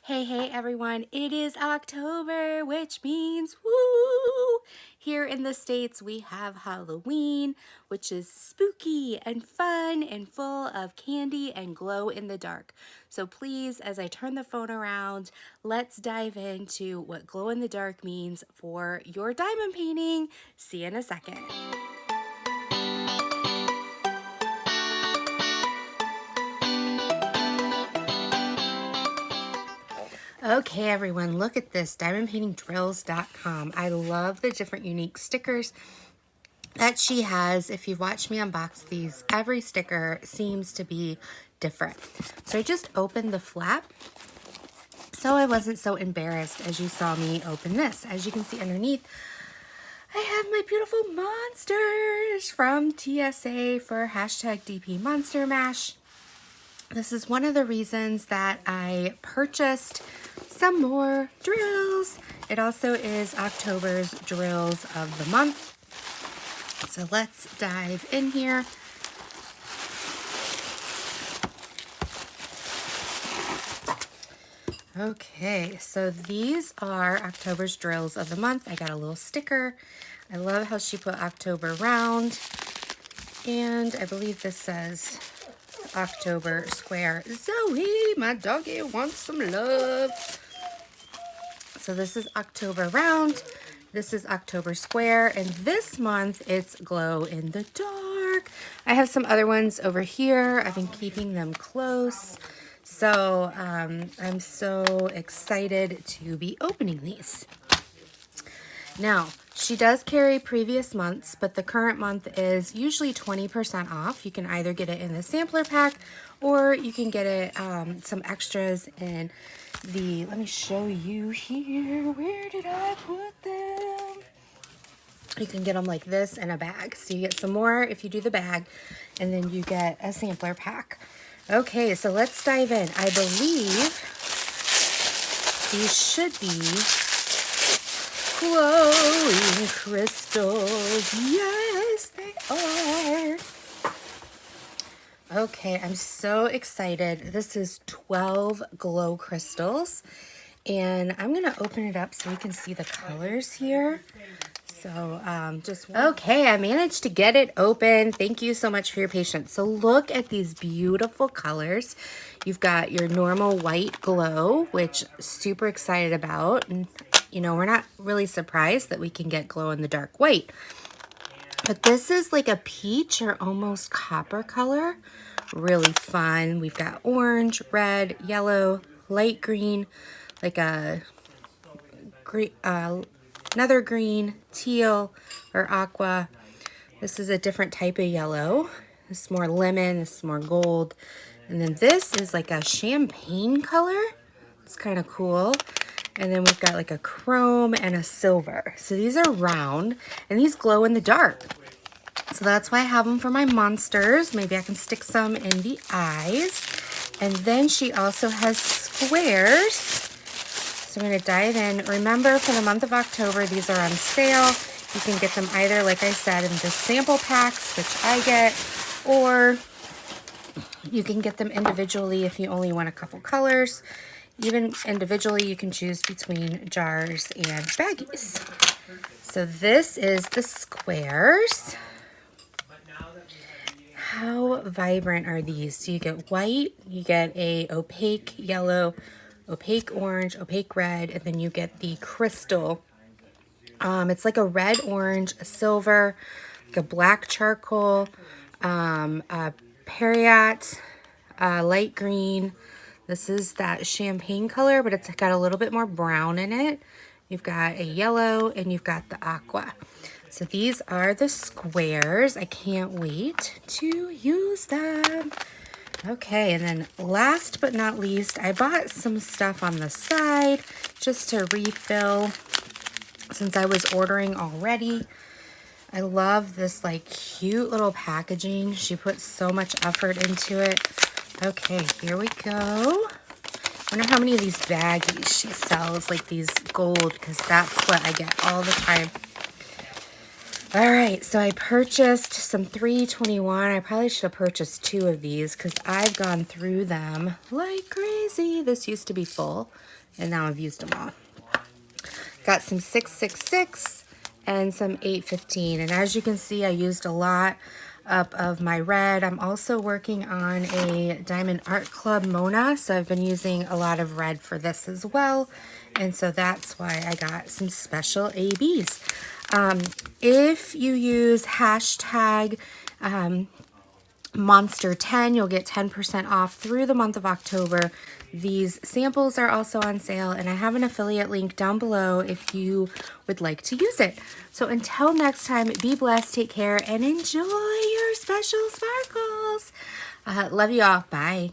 Hey everyone, it is October, which means woo! Here in the States we have Halloween, which is spooky and fun and full of candy and glow in the dark. So please, as I turn the phone around, let's dive into what glow in the dark means for your diamond painting. See you in a second. Okay, everyone, look at this, diamondpaintingdrills.com. I love the different unique stickers that she has. If you've watched me unbox these, every sticker seems to be different. So I just opened the flap so I wasn't so embarrassed as you saw me open this. As you can see underneath, I have my beautiful monsters from TSA for hashtag DP Monster Mash. This is one of the reasons that I purchased some more drills. It also is October's drills of the month. So let's dive in here. Okay, so these are October's drills of the month. I got a little sticker. I love how she put October round. And I believe this says October square. Zoe, my doggy wants some love. So this is October round. This is October square. And this month it's glow in the dark. I have some other ones over here. I've been keeping them close. So I'm so excited to be opening these. Now, she does carry previous months, but the current month is usually 20% off. You can either get it in the sampler pack or you can get it some extras in the, let me show you here. Where did I put them? You can get them like this in a bag. So you get some more if you do the bag, and then you get a sampler pack. Okay, so let's dive in. I believe these should be glowing crystals. Yes, they are. Okay, I'm so excited. This is 12 glow crystals, and I'm gonna open it up so we can see the colors here. So okay, I managed to get it open. Thank you so much for your patience. So look at these beautiful colors. You've got your normal white glow, which super excited about. And you know, we're not really surprised that we can get glow in the dark white. But this is like a peach or almost copper color. Really fun. We've got orange, red, yellow, light green, like a green, another green, teal, or aqua. This is a different type of yellow. This is more lemon, this is more gold. And then this is like a champagne color. It's kind of cool. And then we've got like a chrome and a silver. So these are round and these glow in the dark. So that's why I have them for my monsters. Maybe I can stick some in the eyes. And then she also has squares. So I'm going to dive in. Remember, for the month of October, these are on sale. You can get them either, like I said, in just sample packs, which I get, or you can get them individually if you only want a couple colors. Even individually, you can choose between jars and baggies. So this is the squares. How vibrant are these? So you get white, you get a opaque yellow, opaque orange, opaque red, and then you get the crystal. It's like a red, orange, a silver, like a black charcoal, a peridot, light green. This is that champagne color, but it's got a little bit more brown in it. You've got a yellow and you've got the aqua. So these are the squares. I can't wait to use them. Okay, and then last but not least, I bought some stuff on the side just to refill since I was ordering already. I love this like cute little packaging. She put so much effort into it. Okay, here we go. I wonder how many of these baggies she sells, like these gold, because that's what I get all the time. All right, so I purchased some 321. I probably should have purchased 2 of these because I've gone through them like crazy. This used to be full, and now I've used them all. Got some 666 and some 815. And as you can see, I used a lot up of my red. I'm also working on a Diamond Art Club Mona, so I've been using a lot of red for this as well. And so that's why I got some special ABs. If you use hashtag Monster10, you'll get 10% off through the month of October. These samples are also on sale, and I have an affiliate link down below if you would like to use it. So until next time, be blessed, take care, and enjoy your special sparkles. Love you all. Bye.